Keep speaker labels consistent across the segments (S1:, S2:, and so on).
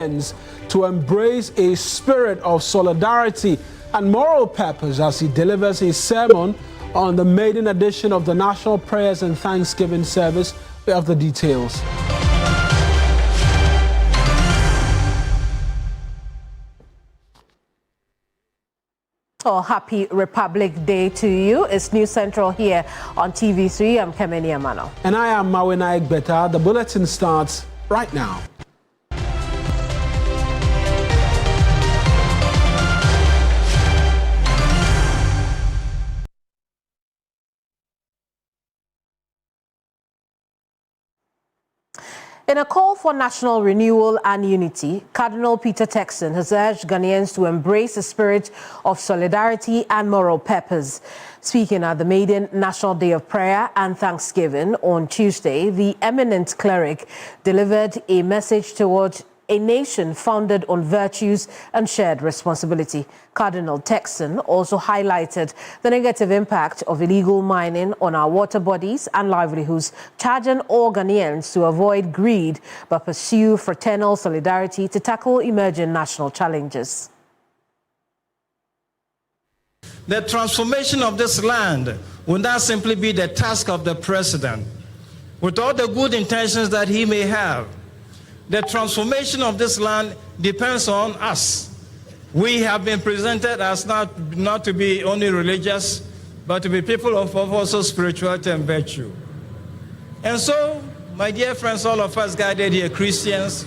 S1: to embrace a spirit of solidarity and moral purpose as he delivers his sermon on the maiden edition of the National Prayers and Thanksgiving Service. We have the details.
S2: Oh, happy Republic Day to you. It's News Central here on TV3. I'm Kemeni Amano.
S1: And I am Mawina Egbeta. The bulletin starts right now.
S2: In a call for national renewal and unity, Cardinal Texon has urged Ghanaians to embrace a spirit of solidarity and moral purpose. Speaking at the maiden National Day of Prayer and Thanksgiving on Tuesday, the eminent cleric delivered a message towards a nation founded on virtues and shared responsibility. Cardinal Texon also highlighted the negative impact of illegal mining on our water bodies and livelihoods, charging all Ghanaians to avoid greed but pursue fraternal solidarity to tackle emerging national challenges.
S3: The transformation of this land will not simply be the task of the president, with all the good intentions that he may have. The transformation of this land depends on us. We have been presented as not to be only religious, but to be people of also spirituality and virtue. And so, my dear friends, all of us gathered here, Christians,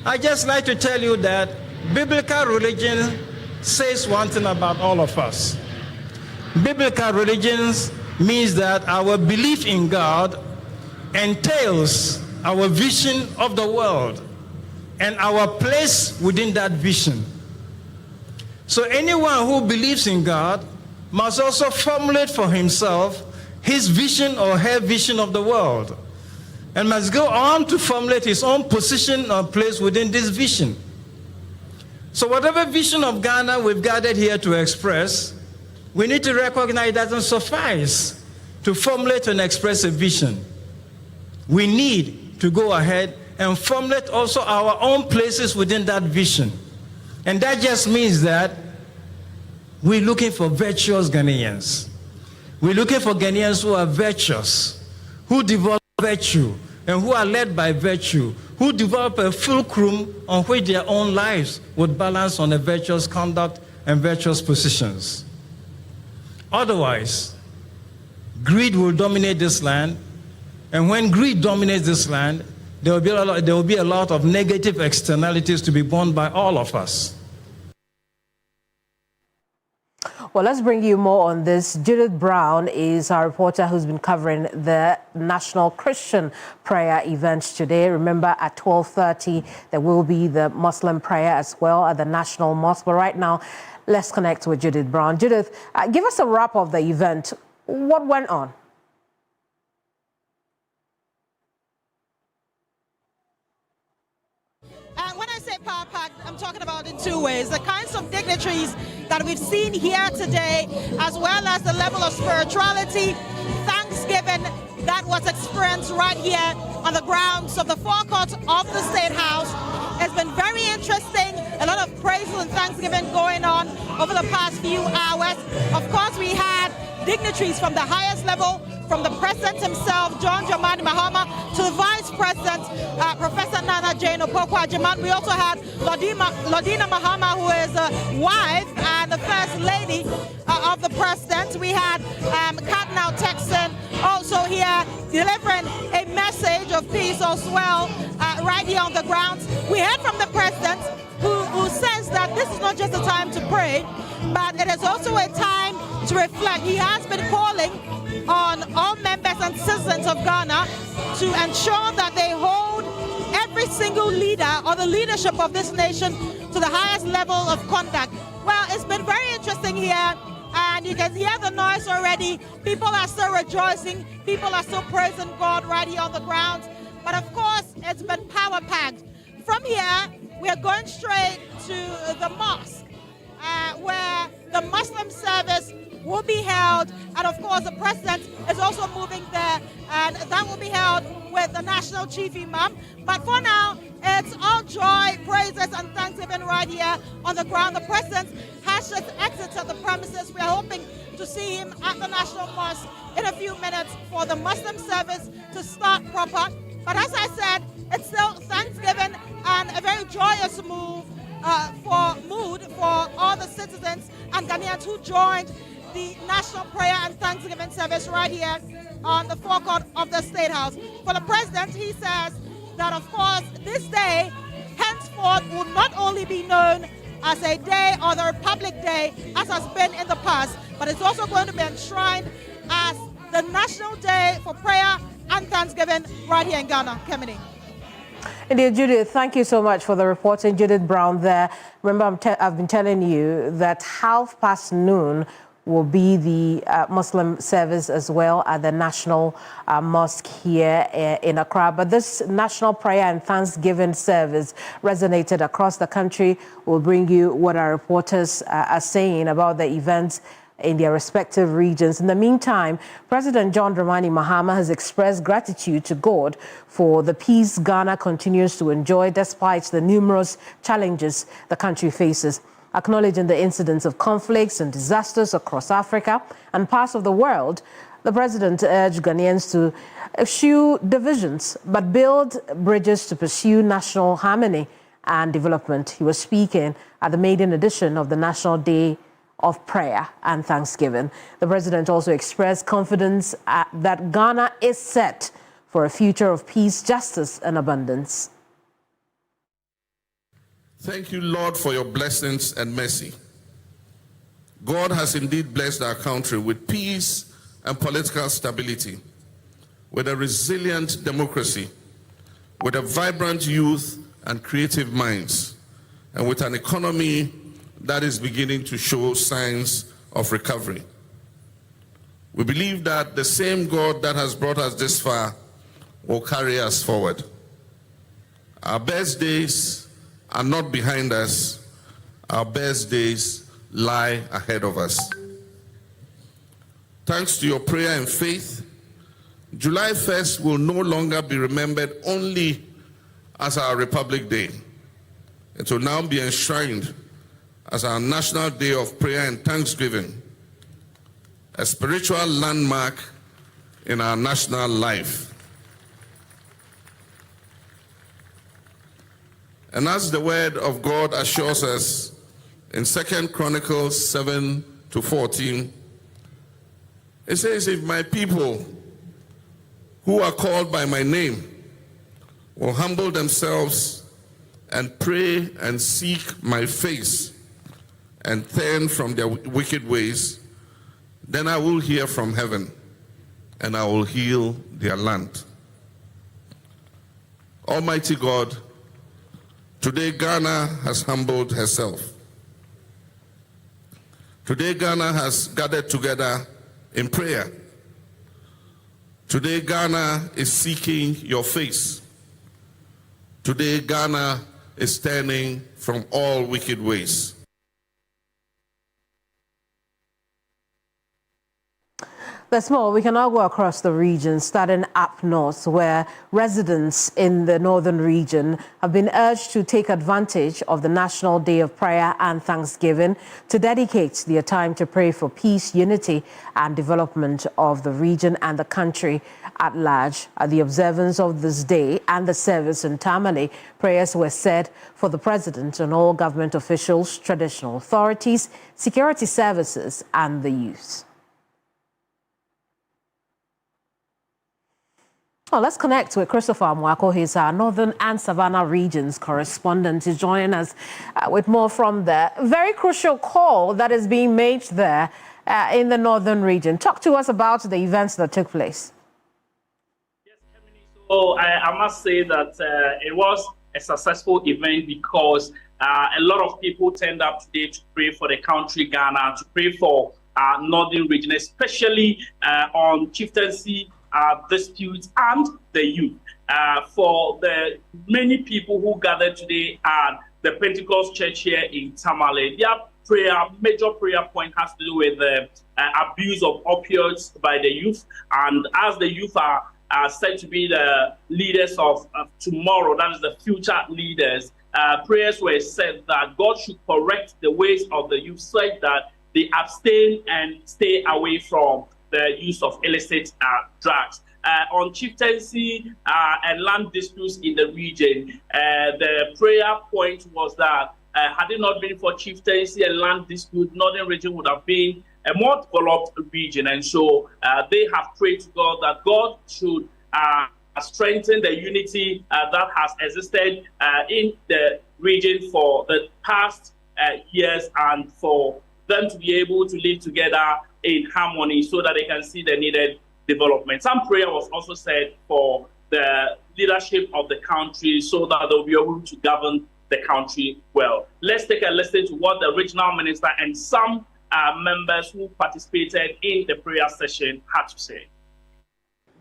S3: I just like to tell you that biblical religion says one thing about all of us. Biblical religion means that our belief in God entails our vision of the world and our place within that vision. So anyone who believes in God must also formulate for himself his vision or her vision of the world, and must go on to formulate his own position or place within this vision. So whatever vision of Ghana we've gathered here to express, we need to recognize it doesn't suffice to formulate and express a vision. We need to go ahead and formulate also our own places within that vision. And that just means that we're looking for virtuous Ghanaians. We're looking for Ghanaians who are virtuous, who develop virtue, and who are led by virtue, who develop a fulcrum on which their own lives would balance on a virtuous conduct and virtuous positions. Otherwise, greed will dominate this land. And when greed dominates this land, there will be a lot of negative externalities to be borne by all of us.
S2: Well, let's bring you more on this. Judith Brown is our reporter who's been covering the National Christian Prayer events today. Remember, at 12:30, there will be the Muslim prayer as well at the National Mosque. But right now, let's connect with Judith Brown. Judith, give us a wrap of the event. What went on?
S4: I'm talking about in two ways. The kinds of dignitaries that we've seen here today, as well as the level of spirituality, thanksgiving that was experienced right here on the grounds of the forecourt of the State House. It's been very interesting. A lot of praise and thanksgiving going on over the past few hours. Of course, we had dignitaries from the highest level, from the president himself, John Dramani Mahama, to the vice president, Professor Nana Jane Opoku-Agyeman. We also had Lodina Mahama, who is a wife and the first lady of the president. We had Cardinal Texon also here delivering a message of peace as well, right here on the grounds. We heard from the president who says that this is not just a time to pray, but it is also a time to reflect. He has been calling on all members and citizens of Ghana to ensure that they hold every single leader or the leadership of this nation to the highest level of conduct. Well, it's been very interesting here, and you can hear the noise already. People are still rejoicing. People are still praising God right here on the grounds. But of course, it's been power-packed. From here, we are going straight to the mosque, where the Muslim service will be held, and of course the president is also moving there, and that will be held with the national chief imam. But for now, it's all joy, praises, and thanksgiving right here on the ground. The president has just exited the premises. We are hoping to see him at the National Mosque in a few minutes for the Muslim service to start proper. But as I said, it's still Thanksgiving and a very joyous mood for all the citizens and Ghanaians who joined the National Prayer and Thanksgiving service right here on the forecourt of the State House. For the president, he says that, of course, this day henceforth will not only be known as a day or the Republic Day, as has been in the past, but it's also going to be enshrined as the National Day for Prayer and Thanksgiving right here in Ghana. Kemini.
S2: Indeed, Judith, thank you so much for the reporting. Judith Brown there. Remember, I've been telling you that noon will be the Muslim service as well at the National Mosque here in Accra. But this National Prayer and Thanksgiving service resonated across the country. We'll bring you what our reporters are saying about the events in their respective regions. In the meantime, President John Dramani Mahama has expressed gratitude to God for the peace Ghana continues to enjoy despite the numerous challenges the country faces. Acknowledging the incidents of conflicts and disasters across Africa and parts of the world, the president urged Ghanaians to eschew divisions but build bridges to pursue national harmony and development. He was speaking at the maiden edition of the National Day of Prayer and Thanksgiving. The president also expressed confidence that Ghana is set for a future of peace, justice, and abundance.
S5: Thank you, Lord, for your blessings and mercy. God has indeed blessed our country with peace and political stability, with a resilient democracy, with a vibrant youth and creative minds, and with an economy that is beginning to show signs of recovery. We believe that the same God that has brought us this far will carry us forward. Our best days are not behind us. Our best days lie ahead of us. Thanks to your prayer and faith, July 1st will no longer be remembered only as our Republic Day. It will now be enshrined as our National Day of Prayer and Thanksgiving, a spiritual landmark in our national life. And as the word of God assures us in 2 Chronicles 7-14, it says, if my people who are called by my name will humble themselves and pray and seek my face and turn from their wicked ways, then I will hear from heaven and I will heal their land. Almighty God, today Ghana has humbled herself. Today Ghana has gathered together in prayer. Today Ghana is seeking your face. Today Ghana is turning from all wicked ways.
S2: There's more. We can now go across the region, starting up north, where residents in the northern region have been urged to take advantage of the National Day of Prayer and Thanksgiving to dedicate their time to pray for peace, unity, and development of the region and the country at large. At the observance of this day and the service in Tamale, prayers were said for the president and all government officials, traditional authorities, security services, and the youth. Well, let's connect with Christopher Mwako. He's our Northern and Savannah regions correspondent. He's joining us with more from there. Very crucial call that is being made there in the Northern region. Talk to us about the events that took place.
S6: Yes, so I must say that it was a successful event because a lot of people turned up today to pray for the country Ghana, to pray for our Northern region, especially on chieftaincy disputes and the youth. For the many people who gathered today at the Pentecost Church here in Tamale, their major prayer point has to do with the abuse of opioids by the youth. And as the youth are are said to be the leaders of tomorrow, that is the future leaders, prayers were said that God should correct the ways of the youth such that they abstain and stay away from the use of illicit drugs. On chieftaincy and land disputes in the region, the prayer point was that had it not been for chieftaincy and land dispute, Northern region would have been a more developed region. And so they have prayed to God that God should strengthen the unity that has existed in the region for the past years, and for them to be able to live together in harmony so that they can see the needed development. Some prayer was also said for the leadership of the country so that they'll be able to govern the country well. Let's take a listen to what the regional minister and some members who participated in the prayer session had to say.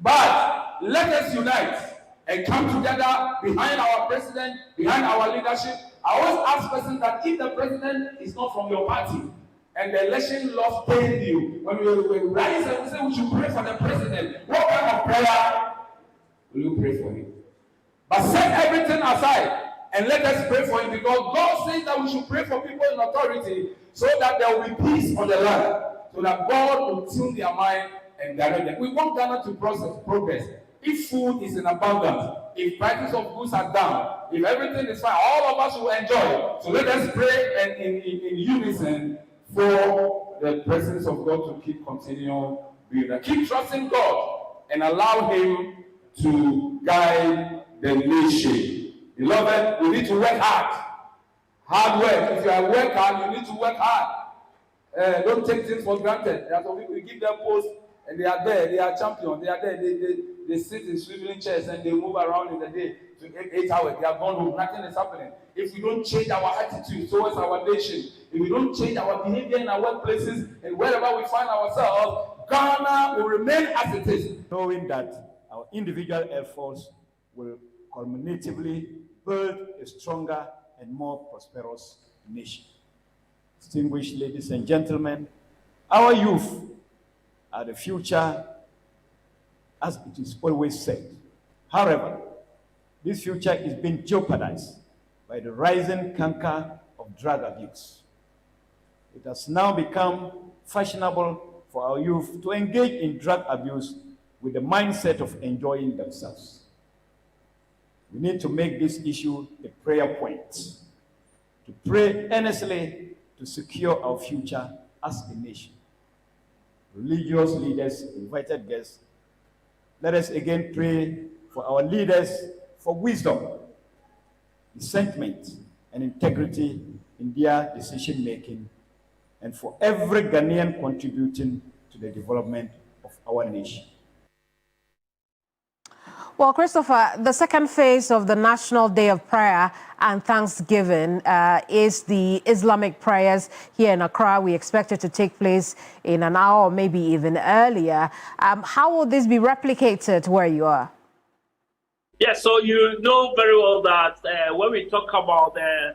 S7: But let us unite and come together behind our president, behind our leadership. I always ask persons that if the president is not from your party and the election laws pain you, when we rise and we say we should pray for the president, what kind of prayer will you pray for him? But set everything aside and let us pray for him, because God says that we should pray for people in authority so that there will be peace on the land, so that God will tune their mind and direct them. We want Ghana to progress. If food is in abundance, if prices of goods are down, if everything is fine, all of us will enjoy. So let us pray and in unison for the presence of God to keep continuing being there. Keep trusting God and allow Him to guide the nation. Beloved, we need to work hard. Hard work. If you are work hard, you need to work hard. Don't take things for granted. There are some people, we give them posts and they are there. They are champions. They are there. They sit in swiveling chairs and they move around in the day to 8 hours. They are gone home. Nothing is happening. If we don't change our attitude towards our nation, if we don't change our behavior in our workplaces and wherever we find ourselves, Ghana will remain as it is.
S8: Knowing that our individual efforts will culminatively build a stronger and more prosperous nation. Distinguished ladies and gentlemen, our youth are the future, as it is always said. However, this future is being jeopardized by the rising canker of drug abuse. It has now become fashionable for our youth to engage in drug abuse with the mindset of enjoying themselves. We need to make this issue a prayer point, to pray earnestly to secure our future as a nation. Religious leaders, invited guests, let us again pray for our leaders for wisdom, discernment, and integrity in their decision-making, and for every Ghanaian contributing to the development of our nation.
S2: Well, Christopher, the second phase of the National Day of Prayer and Thanksgiving is the Islamic prayers here in Accra. We expect it to take place in an hour or maybe even earlier. How will this be replicated where you are?
S6: Yes, so you know very well that when we talk about the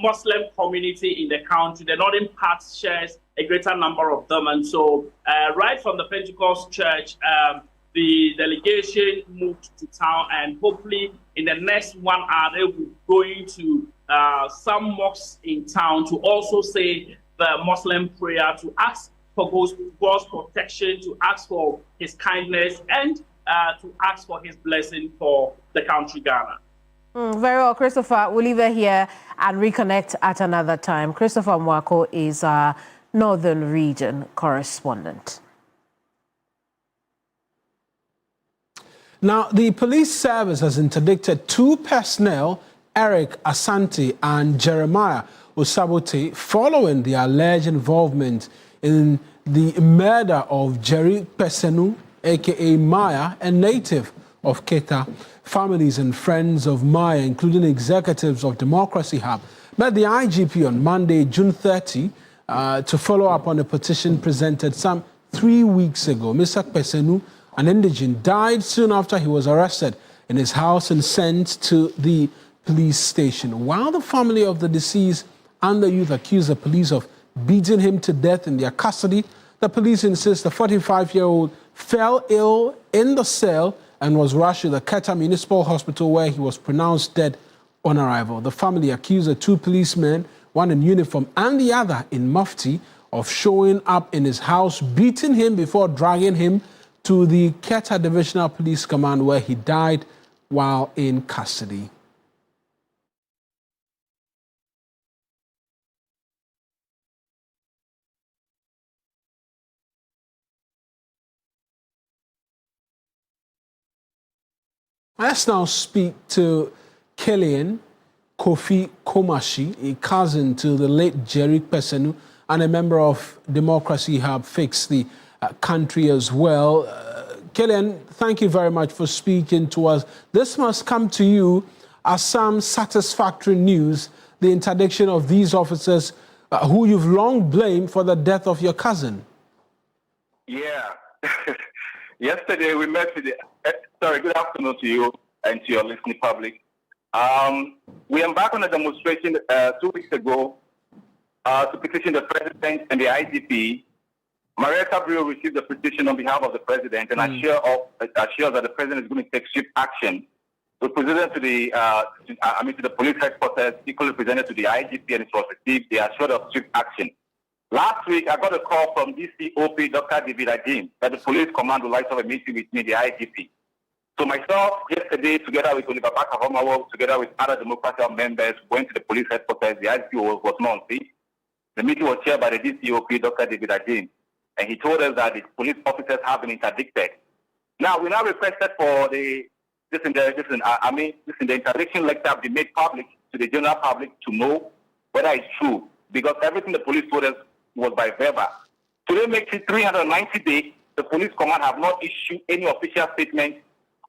S6: Muslim community in the country, the northern part shares a greater number of them. And so right from the Pentecost Church, the delegation moved to town, and hopefully in the next 1 hour, they will be going to some mosques in town to also say the Muslim prayer, to ask for God's protection, to ask for His kindness, and to ask for His blessing for the country Ghana.
S2: Very well, Christopher. We'll leave it here and reconnect at another time. Christopher Mwako is our Northern Region correspondent.
S1: Now, the police service has interdicted 2 personnel, Eric Asante and Jeremiah Osabote, following their alleged involvement in the murder of Jerich Pesenu, a.k.a. Maya, a native of Keta. Families and friends of Maya, including executives of Democracy Hub, met the IGP on Monday, June 30, to follow up on a petition presented some 3 weeks ago. Mr. Pesenu, an indigent, died soon after he was arrested in his house and sent to the police station. While the family of the deceased and the youth accused the police of beating him to death in their custody, the police insist the 45-year-old fell ill in the cell and was rushed to the Keta Municipal Hospital where he was pronounced dead on arrival. The family accused the two policemen, one in uniform and the other in mufti, of showing up in his house, beating him before dragging him to the Keta Divisional Police Command where he died while in custody. Let's now speak to Killian Kofi Komasi, a cousin to the late Jerich and a member of Democracy Hub Fix the country as well. Killian, thank you very much for speaking to us. This must come to you as some satisfactory news, the interdiction of these officers who you've long blamed for the death of your cousin.
S9: Yeah. Yesterday we met with good afternoon to you and to your listening public. We embarked on a demonstration 2 weeks ago to petition the president and the IGP. Marietta Brio received the petition on behalf of the president and assures that the president is going to take swift action. We presented to the police headquarters, equally presented to the IGP, and it was received. They assured of swift action. Last week, I got a call from DCOP Dr. David Ajim that the police command would like to have a meeting with me, the IGP. So myself, yesterday, together with Oliver Bakahomawo, together with other Democratic members, went to the police headquarters. The IGP was not on seat. The meeting was chaired by the DCOP Dr. David Ajim, and he told us that the police officers have been interdicted. Now, we now requested for the interdiction letter be made public to the general public to know whether it's true, because everything the police told us was by verbal. Today makes it 390 days. The police command have not issued any official statement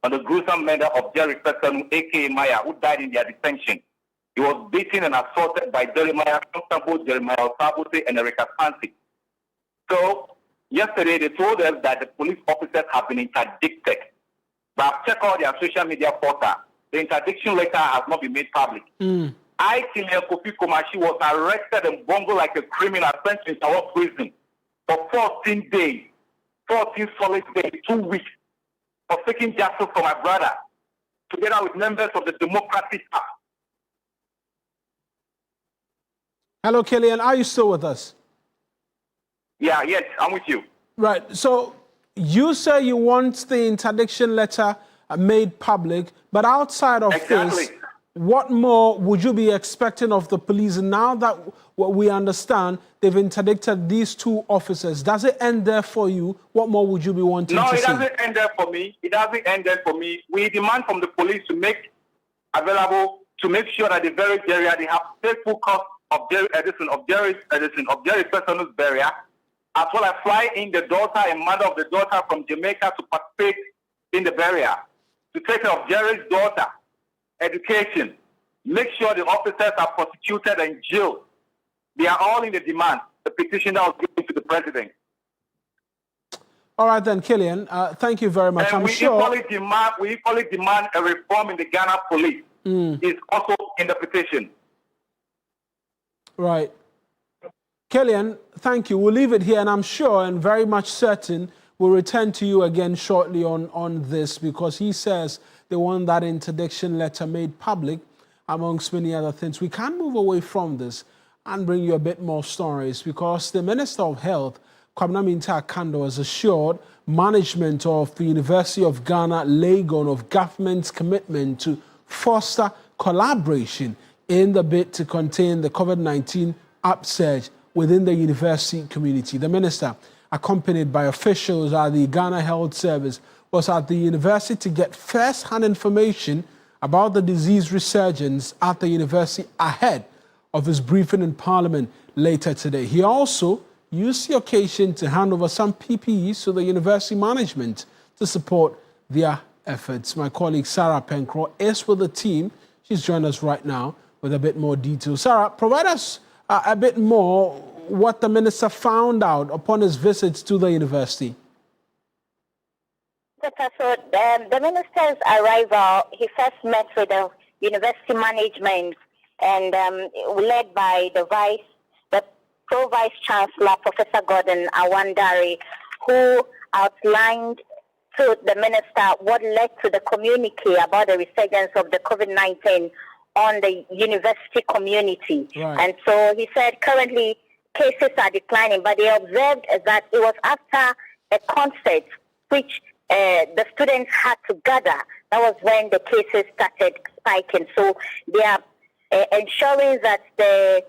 S9: on the gruesome murder of Jerich, a.k.a. Maya, who died in their detention. He was beaten and assaulted by Jeremiah Constable, Jeremiah Sabote, and Erika Fancy. So, yesterday they told us that the police officers have been interdicted. But I've checked all their social media portal. The interdiction letter has not been made public. I, Killian Kofi Komasi, was arrested and bungled like a criminal, sent to our prison for 14 days, 14 solid days, 2 weeks, for taking justice for my brother, together with members of the Democratic Hub.
S1: Hello, Killian. Are you still with us?
S9: Yeah, yes, I'm with you.
S1: Right. So you say you want the interdiction letter made public, but outside of this, what more would you be expecting of the police now that what we understand they've interdicted these two officers? Does it end there for you? What more would you be wanting to see?
S9: No, it doesn't end there for me. It doesn't end there for me. We demand from the police to make available, to make sure that the very area they have faithful cost of Jerich person's burial, as well as fly in the daughter and mother of the daughter from Jamaica to participate in the burial, to take care of Jerich's daughter, education, make sure the officers are prosecuted and jailed. They are all in the demand, the petition that was given to the president.
S1: All right then, Killian, thank you very much.
S9: And we equally demand a reform in the Ghana police. It's also in the petition.
S1: Right. Killian, thank you. We'll leave it here, and I'm sure and very much certain we'll return to you again shortly on this, because he says they want that interdiction letter made public, amongst many other things. We can't move away from this and bring you a bit more stories, because the Minister of Health, Kwabena Kando, has assured management of the University of Ghana, Legon, of government's commitment to foster collaboration in the bid to contain the COVID-19 upsurge within the university community. The minister, accompanied by officials at the Ghana Health Service, was at the university to get first-hand information about the disease resurgence at the university ahead of his briefing in Parliament later today. He also used the occasion to hand over some PPEs to the university management to support their efforts. My colleague Sarah Pencrow is with the team. She's joined us right now with a bit more detail. Sarah, provide us a bit more what the minister found out upon his visits to the university.
S10: So the minister's arrival, he first met with the university management and led by the Pro-Vice Chancellor, Professor Gordon Awandari, who outlined to the minister what led to the communique about the resurgence of the COVID-19 on the university community.
S1: Right.
S10: And so he said currently cases are declining, but they observed that it was after a concert which the students had to gather. That was when the cases started spiking. So they are ensuring that the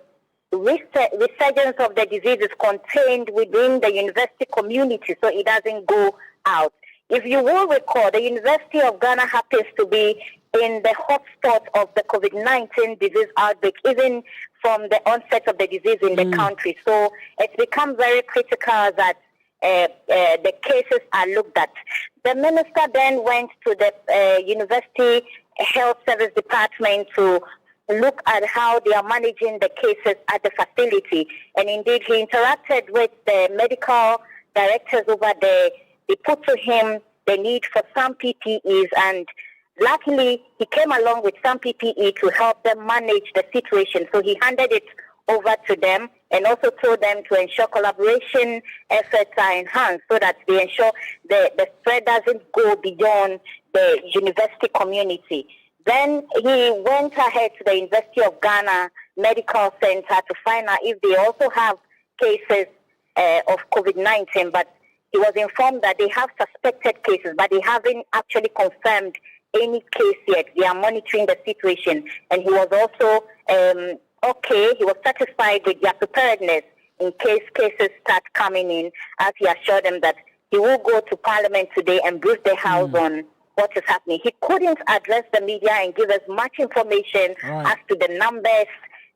S10: resurgence of the disease is contained within the university community so it doesn't go out. If you will recall, the University of Ghana happens to be in the hotspot of the COVID-19 disease outbreak, even from the onset of the disease in the country. So it's become very critical that the cases are looked at. The minister then went to the University Health Service Department to look at how they are managing the cases at the facility. And indeed, he interacted with the medical directors over there. They put to him the need for some PPEs, and luckily, he came along with some PPE to help them manage the situation. So he handed it over to them and also told them to ensure collaboration efforts are enhanced so that they ensure the spread doesn't go beyond the university community. Then he went ahead to the University of Ghana Medical Center to find out if they also have cases of COVID-19, but he was informed that they have suspected cases, but they haven't actually confirmed any case yet. They are monitoring the situation. And he was also okay. He was satisfied with their preparedness in case cases start coming in, as he assured them that he will go to Parliament today and brief the House on what is happening. He couldn't address the media and give us much information as to the numbers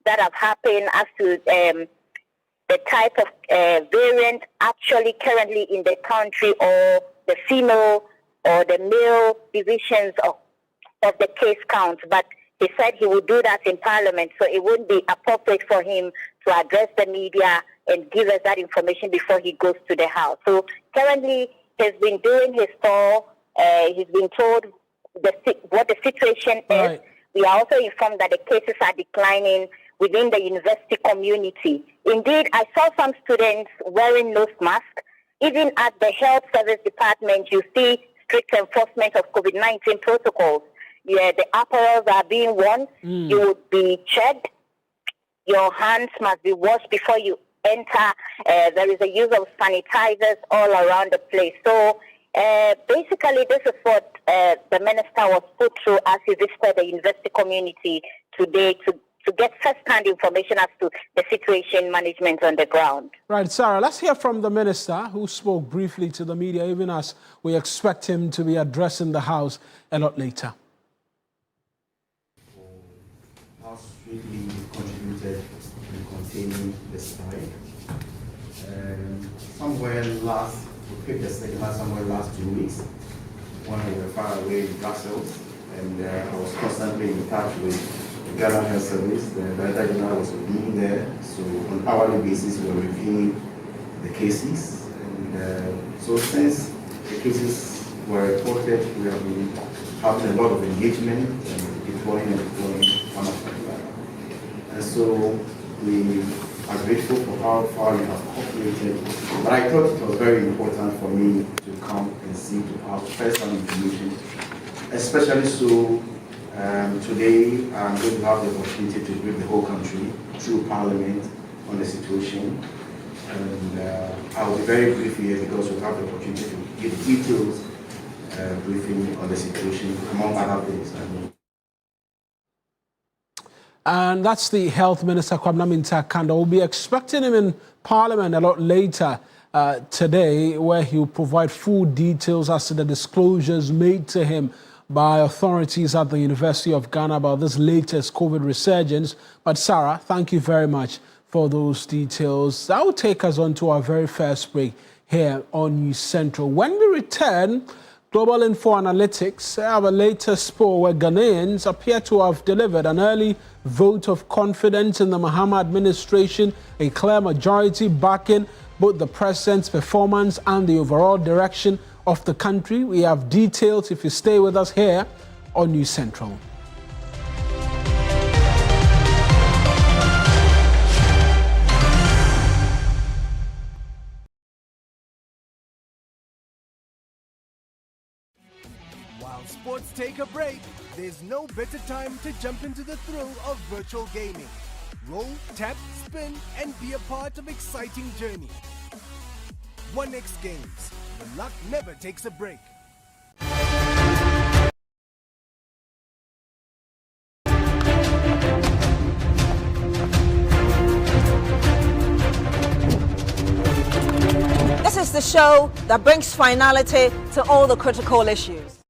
S10: that have happened, as to the type of variant actually currently in the country, or the female or the male divisions of the case count. But he said he would do that in Parliament, so it wouldn't be appropriate for him to address the media and give us that information before he goes to the House. So currently he's been doing his tour. He's been told what the situation is. We are also informed that the cases are declining within the university community. Indeed, I saw some students wearing nose masks. Even at the health service department, you see strict enforcement of COVID-19 protocols. Yeah, the apparels are being worn. You would be checked. Your hands must be washed before you enter. There is a use of sanitizers all around the place. So basically, this is what the minister was put through as he visited the university community today to get first-hand information as to the situation management on the ground.
S1: Right, Sarah, let's hear from the minister who spoke briefly to the media, even as we expect him to be addressing the House a lot later.
S11: How strictly contributed in containing the strike. We picked the second somewhere last 2 weeks when we were far away in Brussels, and I was constantly in touch with the Ghana Health Service. The Director General was being there, so on an hourly basis we were reviewing the cases. And so since the cases were reported, we have been having a lot of engagement and deploying one after another. And so we are grateful for how far you have cooperated. But I thought it was very important for me to come and see, to have first-hand information, especially so today I'm going to have the opportunity to brief the whole country through Parliament on the situation. And I will be very brief here because we'll have the opportunity to give details briefing on the situation, among other things.
S1: And that's the Health Minister, Kwabena Minta-Kanda. We'll be expecting him in Parliament a lot later today, where he'll provide full details as to the disclosures made to him by authorities at the University of Ghana about this latest COVID resurgence. But Sarah, thank you very much for those details. That will take us on to our very first break here on News Central. When we return, Global Info Analytics have a latest poll where Ghanaians appear to have delivered an early vote of confidence in the Mahama administration, a clear majority backing both the president's performance and the overall direction of the country. We have details if you stay with us here on News Central.
S12: sports take a break, there's no better time to jump into the thrill of virtual gaming. Roll, tap, spin, and be a part of exciting journey. 1x Games. The luck never takes a break.
S13: This is the show that brings finality to all the critical issues.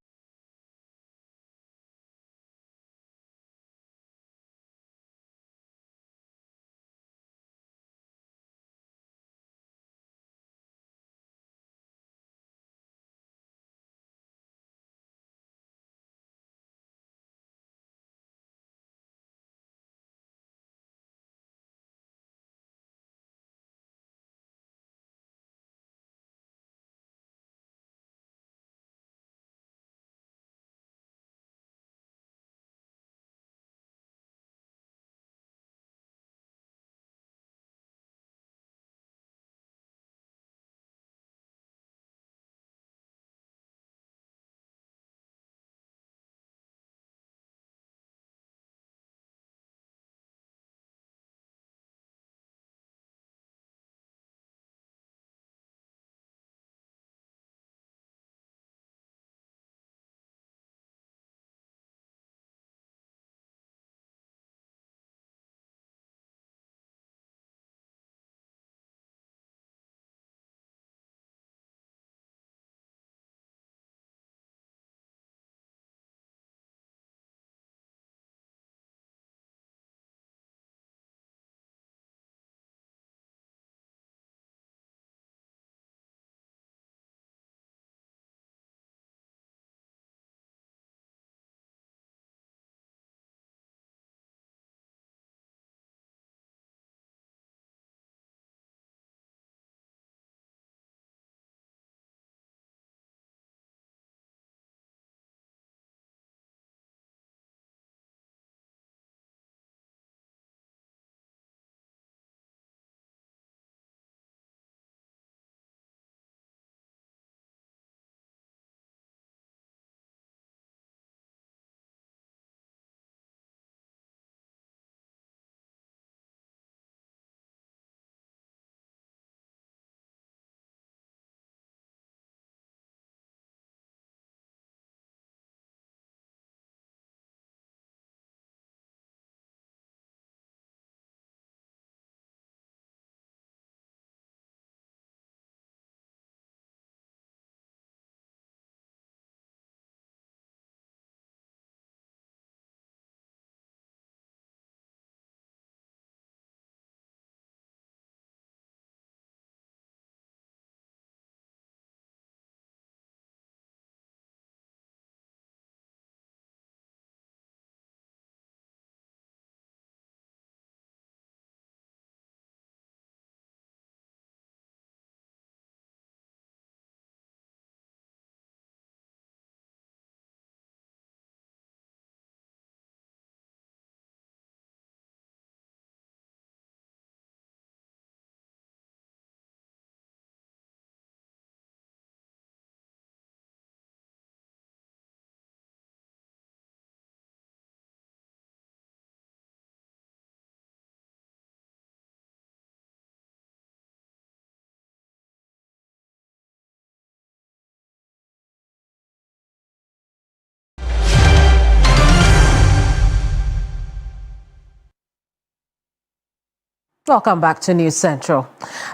S2: Welcome back to News Central.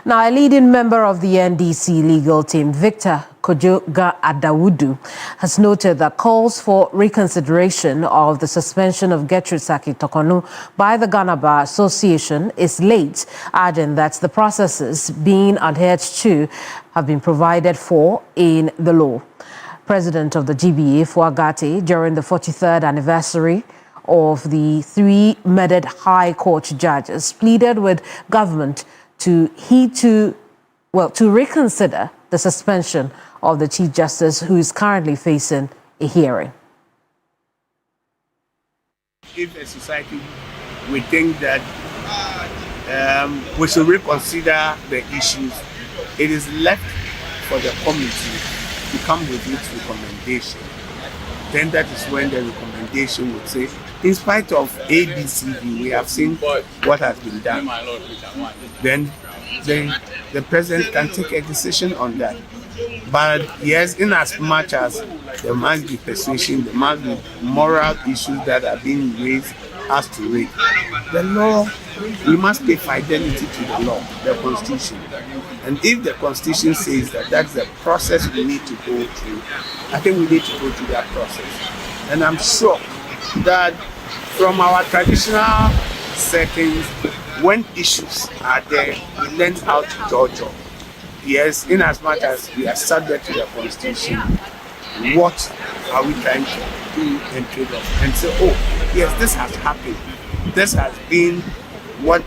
S2: Now, a leading member of the NDC legal team, Victor Kojo Adawudu, has noted that calls for reconsideration of the suspension of Gertrude Saki-Tokonu by the Ghana Bar Association is late, adding that the processes being adhered to have been provided for in the law. President of the GBA, Fuagati, during the 43rd anniversary of the three murdered High Court judges, pleaded with government to reconsider the suspension of the Chief Justice, who is currently facing a hearing.
S14: If a society, we think that we should reconsider the issues, it is left for the committee to come with its recommendation. then that is when the recommendation would say, in spite of ABCD, we have seen what has been done. Then the president can take a decision on that. But yes, in as much as there must be persuasion, there must be moral issues that are being raised as to rate. The law, we must pay fidelity to the law, the Constitution. And if the Constitution says that that's the process we need to go through, I think we need to go through that process. And I'm sure that from our traditional settings, when issues are there, we learn how to judge them. Yes, in as much as we are subject to the Constitution, what are we trying to do and trade off? And say, oh, yes, this has happened. This has been what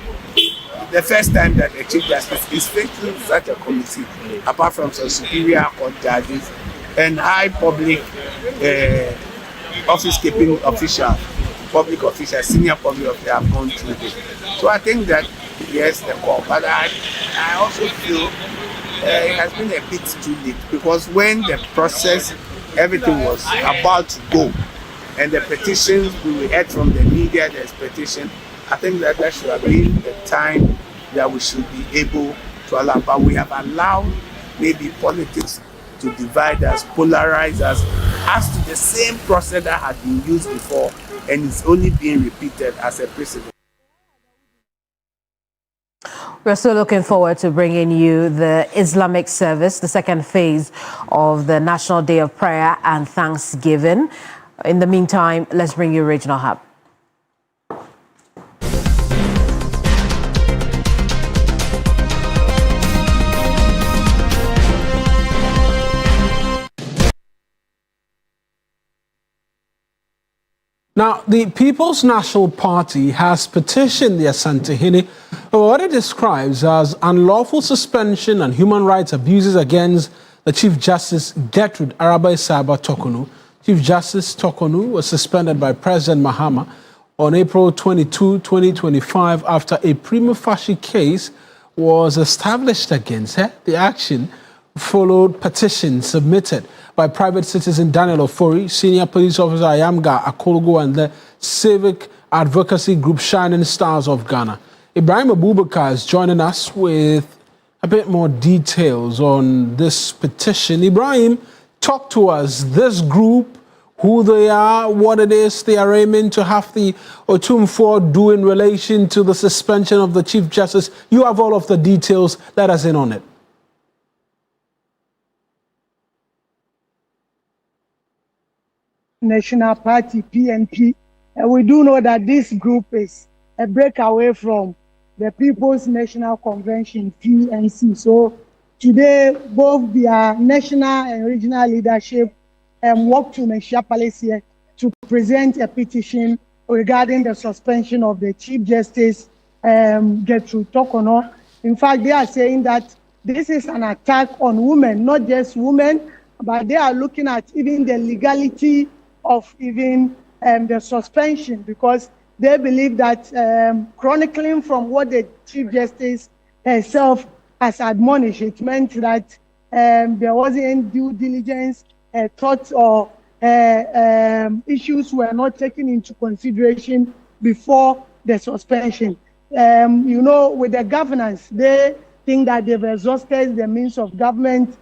S14: the first time that a Chief Justice is facing such a committee, apart from some superior court judges and high public office-keeping officials, public officials, senior public officials have gone through this. So I think that, yes, the call, but I also feel it has been a bit too late, because when the process, everything was about to go, and the petitions, we heard from the media, there's petition, I think that should have been the time that we should be able to allow. But we have allowed maybe politics to divide us, polarize us, as to the same process that had been used before, and it's only being repeated as a precedent.
S2: We're still looking forward to bringing you the Islamic service, the second phase of the National Day of Prayer and Thanksgiving. In the meantime, let's bring you Regional Hub.
S1: Now, the People's National Party has petitioned the Asantehene for what it describes as unlawful suspension and human rights abuses against the Chief Justice Gertrude Arabai-Saba Tokonu. Chief Justice Tokonu was suspended by President Mahama on April 22, 2025 after a prima facie case was established against her. The action followed petitions submitted by private citizen Daniel Ofori, senior police officer Ayamga Akolgo, and the civic advocacy group Shining Stars of Ghana. Ibrahim Abubakar is joining us with a bit more details on this petition. Ibrahim, talk to us. This group, who they are, what it is they are aiming to have the Otumfuo do in relation to the suspension of the Chief Justice. You have all of the details. Let us in on it.
S15: National Party, PNP. And we do know that this group is a breakaway from the People's National Convention, PNC. So today, both their national and regional leadership walked to Menchia Palace here to present a petition regarding the suspension of the Chief Justice, Gertrude Tokonu. In fact, they are saying that this is an attack on women, not just women, but they are looking at even the legality of even the suspension, because they believe that chronicling from what the Chief Justice herself has admonished, it meant that there wasn't due diligence, thoughts or issues were not taken into consideration before the suspension. You know, with the governance, they think that they've exhausted the means of government,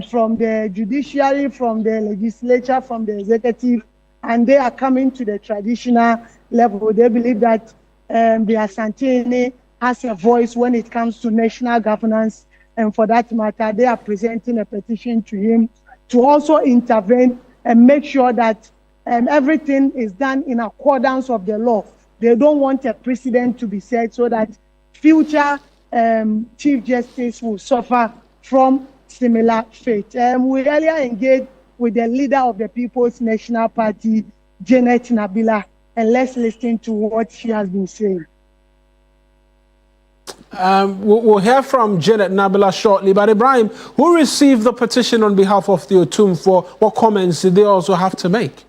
S15: from the judiciary, from the legislature, from the executive, and they are coming to the traditional level. They believe that the Asantehene has a voice when it comes to national governance, and for that matter, they are presenting a petition to him to also intervene and make sure that everything is done in accordance with the law. They don't want a precedent to be set so that future Chief Justice will suffer from similar fate. We earlier engaged with the leader of the People's National Party, Janet Nabila, and let's listen to what she has been saying.
S1: We'll hear from Janet Nabila shortly, but Ibrahim, who received the petition on behalf of the Otumfuo, what comments did they also have to make?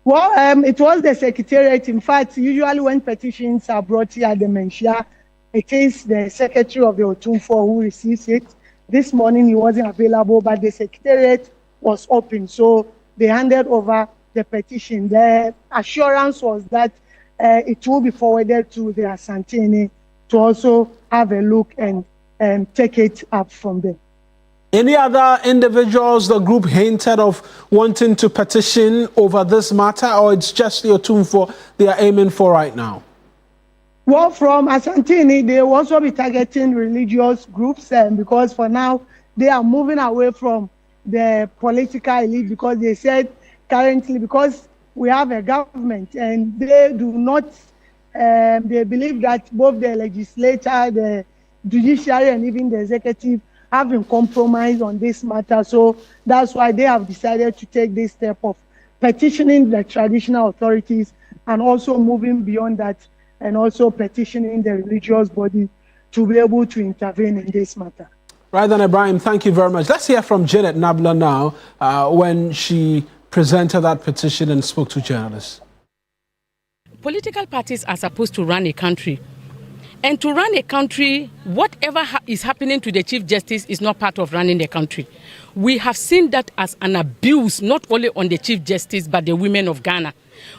S15: Well, it was the Secretariat. In fact, usually when petitions are brought here at the Menchia, it is the Secretary of the Otumfuo who receives it. This morning he wasn't available, but the Secretariat was open. So they handed over the petition. The assurance was that it will be forwarded to the Asantini to also have a look and take it up from there.
S1: Any other individuals the group hinted of wanting to petition over this matter, or it's just the Otumfuo they are aiming for right now?
S15: Well, from Asantini, they will also be targeting religious groups, because for now they are moving away from the political elite, because they said currently, because we have a government and they do not, they believe that both the legislature, the judiciary, and even the executive have been compromised on this matter. So that's why they have decided to take this step of petitioning the traditional authorities and also moving beyond that and also petitioning the religious body to be able to intervene in this matter.
S1: Right then, Ibrahim, thank you very much. Let's hear from Janet Nabla now when she presented that petition and spoke to journalists.
S16: Political parties are supposed to run a country. And to run a country, whatever is happening to the Chief Justice is not part of running the country. We have seen that as an abuse, not only on the Chief Justice, but the women of Ghana.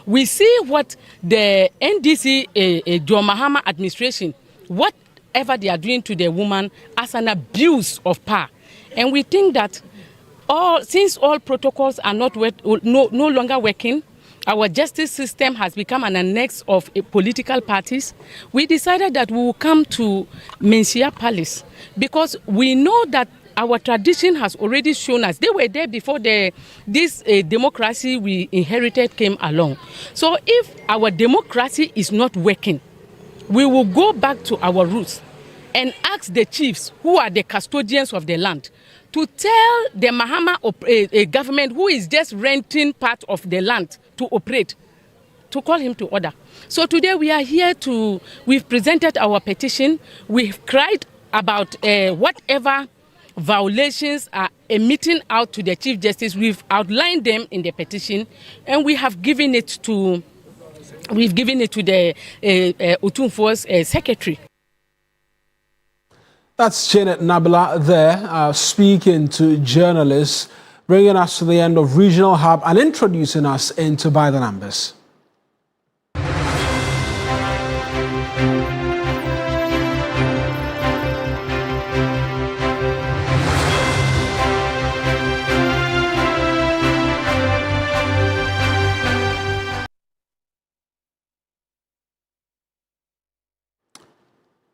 S16: We see what the NDC, John Mahama administration, whatever they are doing to the woman as an abuse of power. And we think that since all protocols are no longer working, our justice system has become an annex of political parties. We decided that we will come to Mensia Palace because we know that our tradition has already shown us. They were there before this democracy we inherited came along. So if our democracy is not working, we will go back to our roots and ask the chiefs, who are the custodians of the land, to tell the Mahama government, who is just renting part of the land to operate, to call him to order. So today we are here we've presented our petition. We've cried about whatever violations are emitting out to the Chief Justice. We've outlined them in the petition, and we have given it to the Otumfuo's secretary.
S1: That's Janet Nabla there speaking to journalists, bringing us to the end of Regional Hub and introducing us into By the Numbers.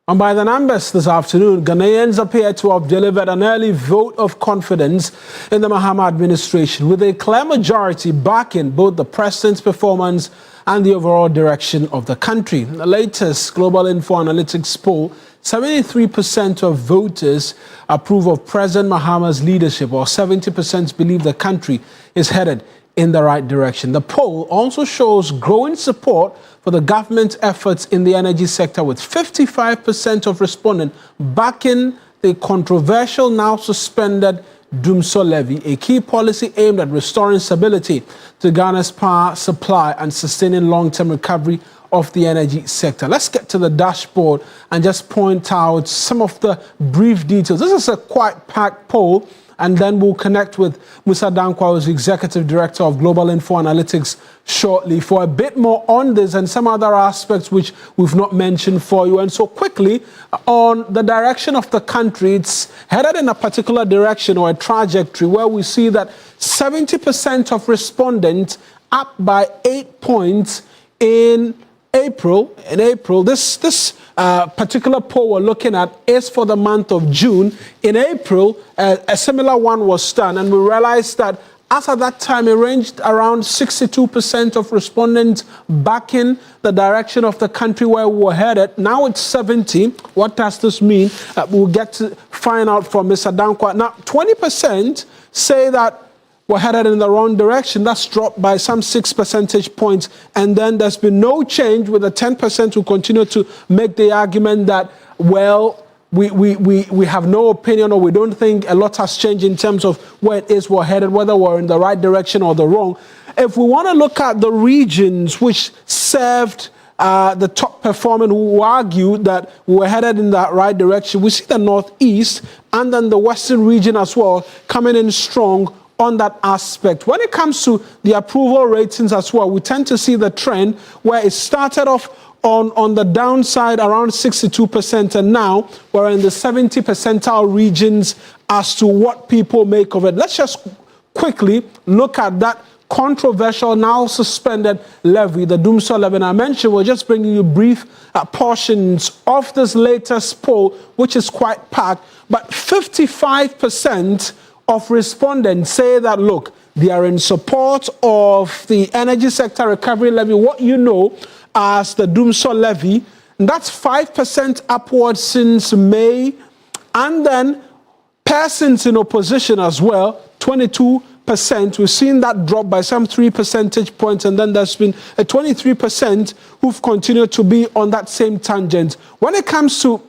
S1: And by the numbers this afternoon, Ghanaians appear to have delivered an early vote of confidence in the Mahama administration, with a clear majority backing both the president's performance and the overall direction of the country. In the latest Global Info Analytics poll, 73% of voters approve of President Mahama's leadership, while 70% believe the country is headed in the right direction. The poll also shows growing support for the government's efforts in the energy sector, with 55% of respondents backing the controversial, now suspended Dumso levy, a key policy aimed at restoring stability to Ghana's power supply and sustaining long-term recovery of the energy sector. Let's get to the dashboard and just point out some of the brief details. This is a quite packed poll, and then we'll connect with Musa Dankwa, who's Executive Director of Global Info Analytics, shortly for a bit more on this and some other aspects which we've not mentioned for you. And so quickly, on the direction of the country, it's headed in a particular direction or a trajectory where we see that 70% of respondents up by 8 points in April. In April, this particular poll we're looking at is for the month of June. In April, a similar one was done, and we realized that as at that time, it ranged around 62% of respondents backing the direction of the country where we were headed. Now it's 70. What does this mean? We'll get to find out from Mr. Dankwa. Now, 20% say that we're headed in the wrong direction. That's dropped by some 6 percentage points. And then there's been no change, with the 10% who continue to make the argument that, well, we have no opinion, or we don't think a lot has changed in terms of where it is we're headed, whether we're in the right direction or the wrong. If we want to look at the regions which served the top performing, who argue that we're headed in that right direction, we see the Northeast and then the Western region as well coming in strong, on that aspect. When it comes to the approval ratings as well, we tend to see the trend where it started off on the downside around 62%, and now we're in the 70 percentile regions as to what people make of it. Let's just quickly look at that controversial, now suspended levy, the Dumsor levy. And I mentioned we're just bringing you brief portions of this latest poll, which is quite packed. But 55% of respondents say that, look, they are in support of the energy sector recovery levy, what you know as the Dumsor levy. And that's 5% upwards since May. And then persons in opposition as well, 22%. We've seen that drop by some 3 percentage points, and then there's been a 23% who've continued to be on that same tangent. When it comes to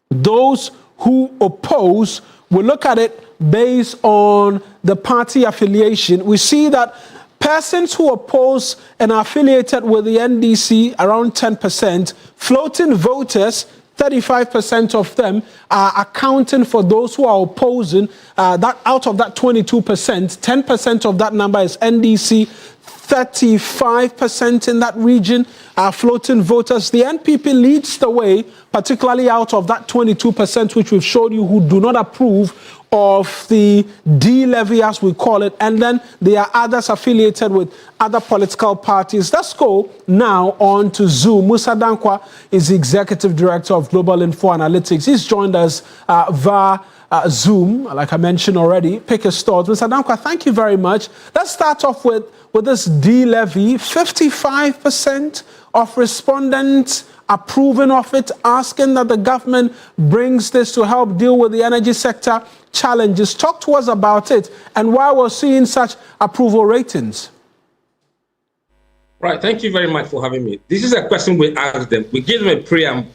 S1: those who oppose, we look at it based on the party affiliation. We see that persons who oppose and are affiliated with the NDC, around 10%, floating voters, 35% of them are accounting for those who are opposing. That out of that 22%, 10% of that number is NDC, 35% in that region are floating voters. The NPP leads the way, particularly out of that 22%, which we've showed you, who do not approve of the D levy, as we call it, and then there are others affiliated with other political parties. Let's go now on to Zoom. Musa Dankwa is the Executive Director of Global Info Analytics. He's joined us via Zoom, like I mentioned already. Pick his thoughts. Mr. Dankwa, thank you very much. Let's start off with this D levy. 55% of respondents approving of it, asking that the government brings this to help deal with the energy sector challenges. Talk to us about it and why we're seeing such approval ratings.
S17: Right, thank you very much for having me. This is a question we asked them. We gave them a preamble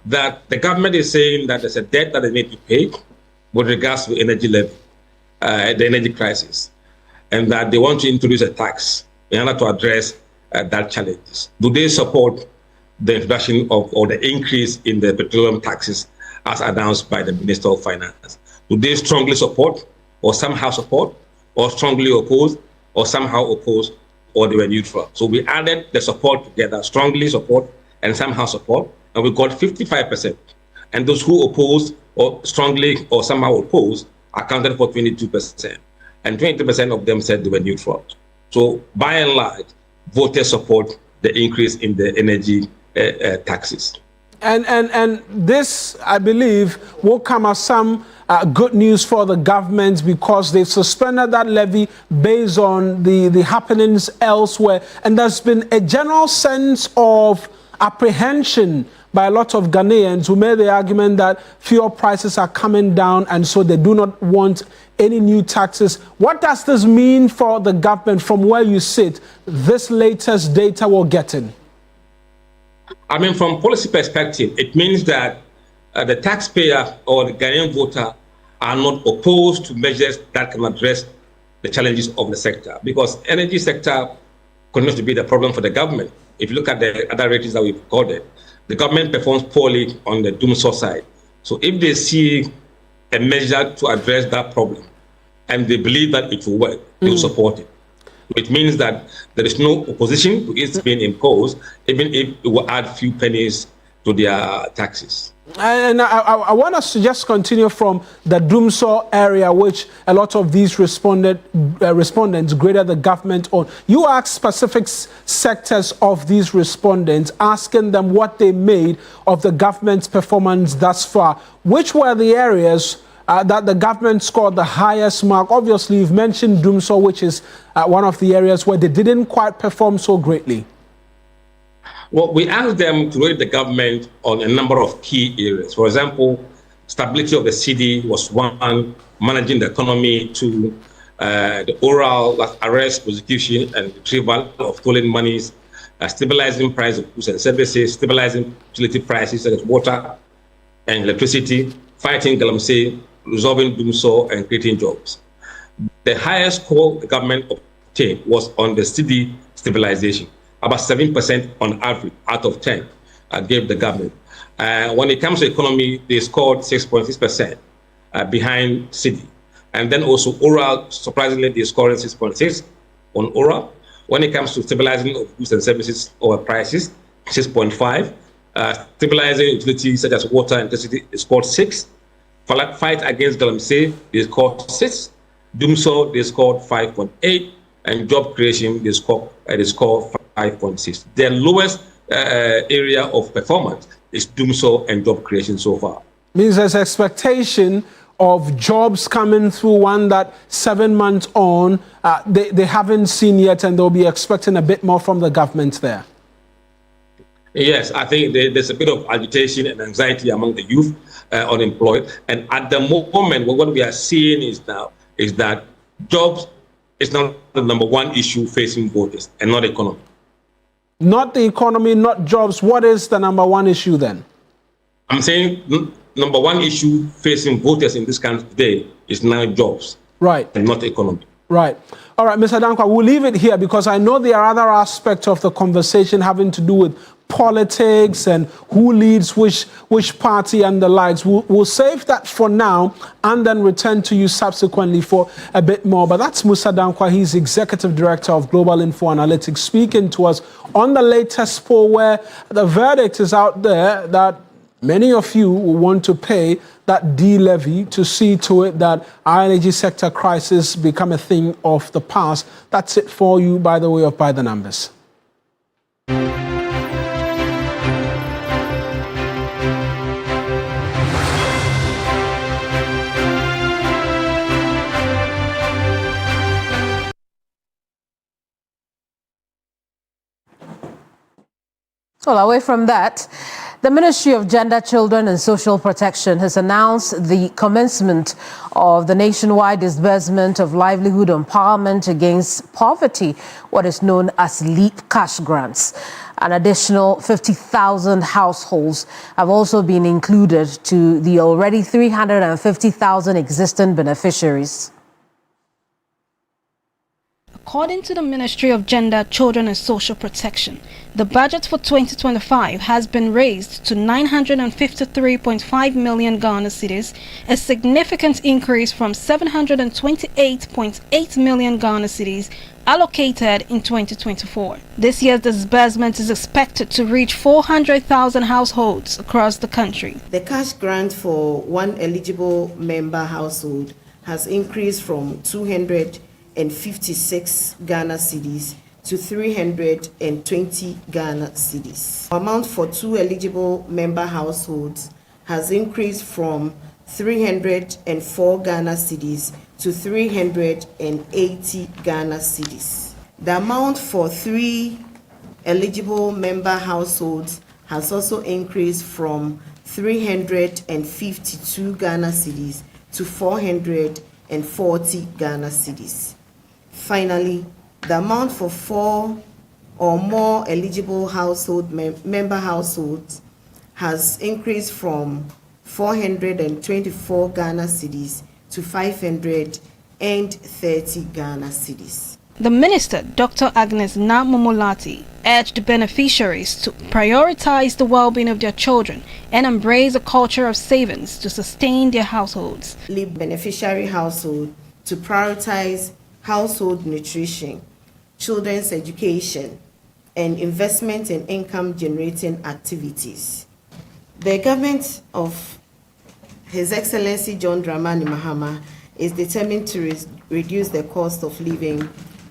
S17: that the government is saying that there's a debt that they need to pay with regards to energy levy, the energy crisis, and that they want to introduce a tax in order to address that challenges. Do they support the introduction of or the increase in the petroleum taxes as announced by the Minister of Finance? Do they strongly support or somehow support or strongly oppose or somehow oppose, or they were neutral? So we added the support together, strongly support and somehow support, and we got 55%. And those who opposed or strongly or somehow opposed accounted for 22%. And 20% of them said they were neutral. So by and large, voters support the increase in the energy taxes.
S1: And this, I believe, will come as some good news for the government, because they've suspended that levy based on the happenings elsewhere. And there's been a general sense of apprehension by a lot of Ghanaians who made the argument that fuel prices are coming down, and so they do not want any new taxes. What does this mean for the government from where you sit, this latest data we're getting?
S17: I mean, from policy perspective, it means that the taxpayer or the Ghanaian voter are not opposed to measures that can address the challenges of the sector, because energy sector continues to be the problem for the government. If you look at the other ratings that we've recorded, the government performs poorly on the Dumsor side. So if they see a measure to address that problem and they believe that it will work, they will support it. It means that there is no opposition to it being imposed, even if it will add a few pennies to their taxes.
S1: And I want us to just continue from the Dumsor area, which a lot of these respondents graded the government on. You asked specific sectors of these respondents, asking them what they made of the government's performance thus far. Which were the areas that the government scored the highest mark? Obviously, you've mentioned Dumsor, which is one of the areas where they didn't quite perform so greatly.
S17: Well, we asked them to rate the government on a number of key areas. For example, stability of the city was one, managing the economy two, the oral arrest, prosecution, and retrieval of stolen monies, stabilizing price of goods and services, stabilizing utility prices such as water and electricity, fighting galamsey, resolving Dumsor, and creating jobs. The highest score the government obtained was on the city stabilization. About 7% on average out of 10 gave the government. When it comes to economy, they scored 6.6% behind city. And then also oral, surprisingly, they're scoring 6.6 on oral. When it comes to stabilizing of goods and services or prices, 6.5. Stabilizing utilities such as water and electricity is scored 6. Fight against galamsey, they scored 6. Doom so, they scored 5.8. And job creation, they scored 5.6. Their lowest area of performance is doom so and job creation so far.
S1: Means there's expectation of jobs coming through, one that 7 months on, they haven't seen yet, and they'll be expecting a bit more from the government there.
S17: Yes, I think there's a bit of agitation and anxiety among the youth unemployed. And at the moment, what we are seeing is that jobs is now the #1 issue facing voters and not economy.
S1: Not the economy, not jobs. What is the #1 issue then?
S17: I'm saying #1 issue facing voters in this country today is now jobs.
S1: Right.
S17: And not economy.
S1: Right. All right, Mr. Dankwa, we'll leave it here because I know there are other aspects of the conversation having to do with politics and who leads which party and the likes. We'll save that for now and then return to you subsequently for a bit more. But that's Musa Dankwa. He's Executive Director of Global Info Analytics, speaking to us on the latest poll where the verdict is out there that many of you will want to pay that D-levy to see to it that our energy sector crisis become a thing of the past. That's it for you by the way of By the Numbers.
S2: Well, away from that, the Ministry of Gender, Children and Social Protection has announced the commencement of the nationwide disbursement of livelihood empowerment against poverty, what is known as LEAP cash grants. An additional 50,000 households have also been included to the already 350,000 existing beneficiaries.
S18: According to the Ministry of Gender, Children and Social Protection, the budget for 2025 has been raised to 953.5 million Ghana cedis, a significant increase from 728.8 million Ghana cedis allocated in 2024. This year's disbursement is expected to reach 400,000 households across the country.
S19: The cash grant for one eligible member household has increased from 256 Ghana cedis to 320 Ghana cedis. The amount for two eligible member households has increased from 304 Ghana cedis to 380 Ghana cedis. The amount for three eligible member households has also increased from 352 Ghana cedis to 440 Ghana cedis. Finally, the amount for four or more eligible member households has increased from 424 Ghana cedis to 530 Ghana cedis.
S18: The Minister, Dr. Agnes Namomolati, urged beneficiaries to prioritize the well-being of their children and embrace a culture of savings to sustain their households.
S19: LEAP beneficiary household to prioritize household nutrition, children's education, and investment in income-generating activities. The government of His Excellency John Dramani Mahama is determined to reduce the cost of living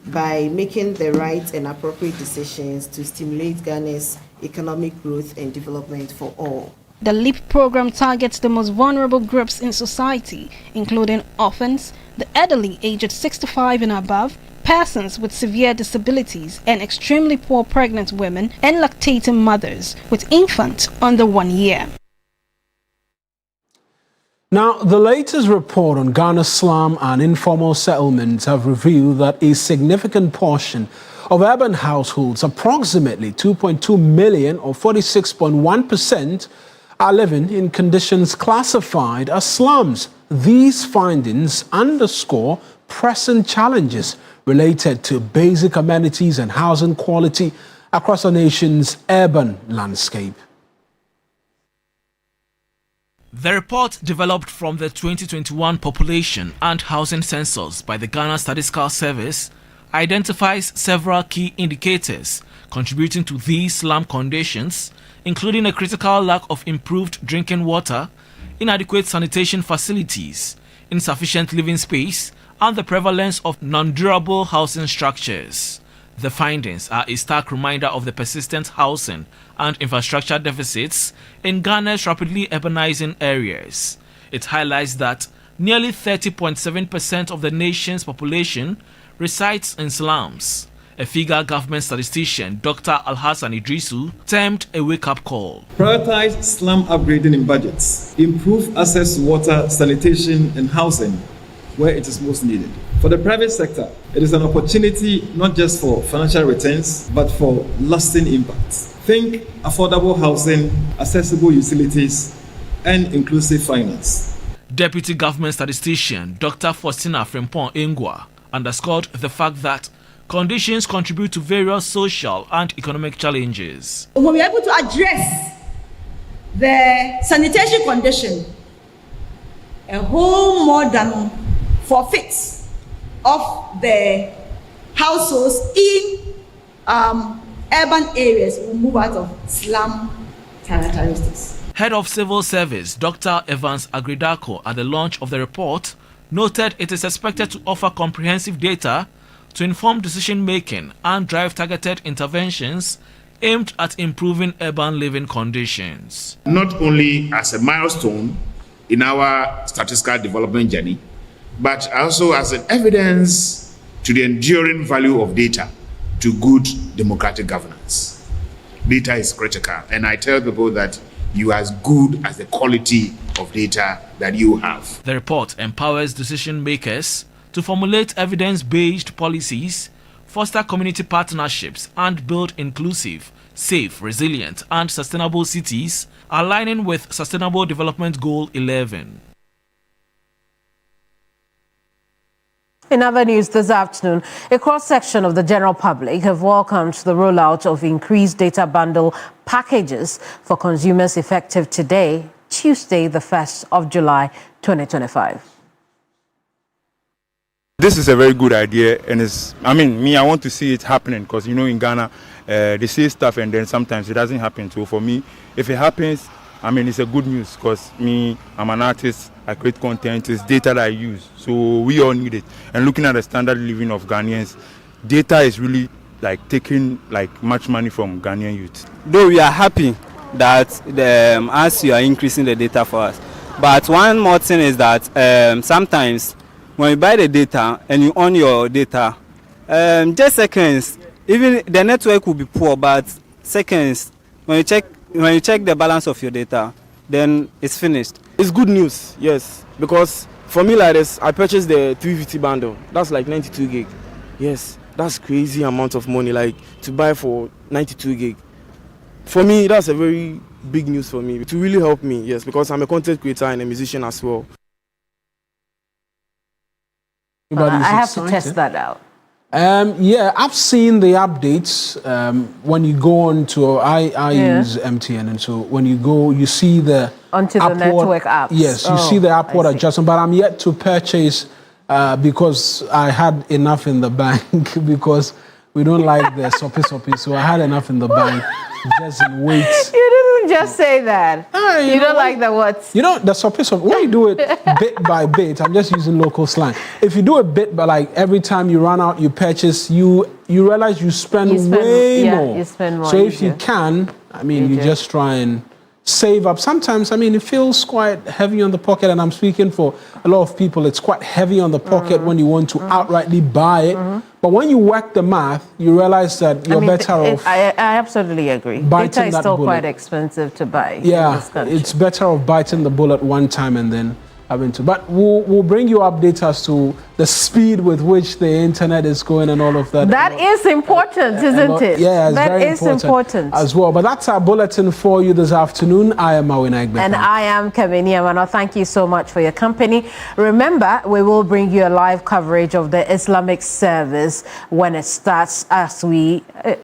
S19: by making the right and appropriate decisions to stimulate Ghana's economic growth and development for all.
S18: The LEAP program targets the most vulnerable groups in society, including orphans, the elderly aged 65 and above, persons with severe disabilities, and extremely poor pregnant women and lactating mothers with infants under 1 year.
S1: Now, the latest report on Ghana's slum and informal settlements have revealed that a significant portion of urban households, approximately 2.2 million or 46.1%, are living in conditions classified as slums. These findings underscore pressing challenges related to basic amenities and housing quality across the nation's urban landscape.
S20: The report, developed from the 2021 Population and Housing Census by the Ghana Statistical Service, identifies several key indicators contributing to these slum conditions, including a critical lack of improved drinking water, inadequate sanitation facilities, insufficient living space, and the prevalence of non-durable housing structures. The findings are a stark reminder of the persistent housing and infrastructure deficits in Ghana's rapidly urbanizing areas. It highlights that nearly 30.7% of the nation's population resides in slums, a figure government statistician Dr. Alhassan Idrisu termed a wake-up call.
S21: Prioritize slum upgrading in budgets. Improve access to water, sanitation, and housing where it is most needed. For the private sector, it is an opportunity not just for financial returns, but for lasting impacts. Think affordable housing, accessible utilities, and inclusive finance.
S20: Deputy Government Statistician Dr. Faustina Frimpong Engwa underscored the fact that conditions contribute to various social and economic challenges.
S22: When we are able to address the sanitation condition, a whole more than forfeits of the households in urban areas will move out of slum characteristics.
S20: Head of Civil Service Dr. Evans Agridako, at the launch of the report, noted it is expected to offer comprehensive data to inform decision-making and drive targeted interventions aimed at improving urban living conditions.
S23: Not only as a milestone in our statistical development journey, but also as an evidence to the enduring value of data to good democratic governance. Data is critical, and I tell people that you are as good as the quality of data that you have.
S20: The report empowers decision makers to formulate evidence-based policies, foster community partnerships, and build inclusive, safe, resilient, and sustainable cities, aligning with Sustainable Development Goal 11.
S2: In other news this afternoon, a cross-section of the general public have welcomed the rollout of increased data bundle packages for consumers effective today, Tuesday, the 1st of July, 2025.
S24: This is a very good idea, and I want to see it happening because, in Ghana, they say stuff and then sometimes it doesn't happen. So for me, if it happens, it's a good news because I'm an artist, I create content, it's data that I use. So we all need it. And looking at the standard living of Ghanaians, data is really taking much money from Ghanaian youth.
S25: Though we are happy that as you are increasing the data for us. But one more thing is that sometimes when you buy the data and you own your data, just seconds, even the network will be poor, but seconds, when you check the balance of your data, then it's finished.
S26: It's good news, yes, because for me like this, I purchased the 350 bundle. That's 92 gig. Yes, that's crazy amount of money, to buy for 92 gig. For me, that's a very big news for me. To really help me, yes, because I'm a content creator and a musician as well.
S2: I have to test that out.
S1: Yeah, I've seen the updates when you go on to I use MTN, and so when you go, you see the
S2: onto the network apps.
S1: Yes, you see the upward adjustment, but I'm yet to purchase because I had enough in the bank because we don't like the soppy, so I had enough in the bank. Just wait.
S2: You didn't just say that. You don't like the what?
S1: The soppy. When you do it bit by bit, I'm just using local slang. If you do it bit by every time you run out, you purchase, you realize you spend way more.
S2: You spend more.
S1: So if you can, you just try and save up. Sometimes, it feels quite heavy on the pocket, and I'm speaking for a lot of people. It's quite heavy on the pocket when you want to outrightly buy it. But when you work the math, you realize that you're better off.
S2: I absolutely agree. Data is still quite expensive to buy in this country.
S1: It's better off biting the bullet one time and then having to. But we'll bring you updates as to the speed with which the internet is going and all of that.
S2: That is important, isn't it?
S1: Yeah, it's
S2: that
S1: very
S2: is important
S1: as well. But that's our bulletin for you this afternoon. I am Awin Egbe.
S2: And I am Kevin Yamano. Thank you so much for your company. Remember, we will bring you a live coverage of the Islamic service when it starts as we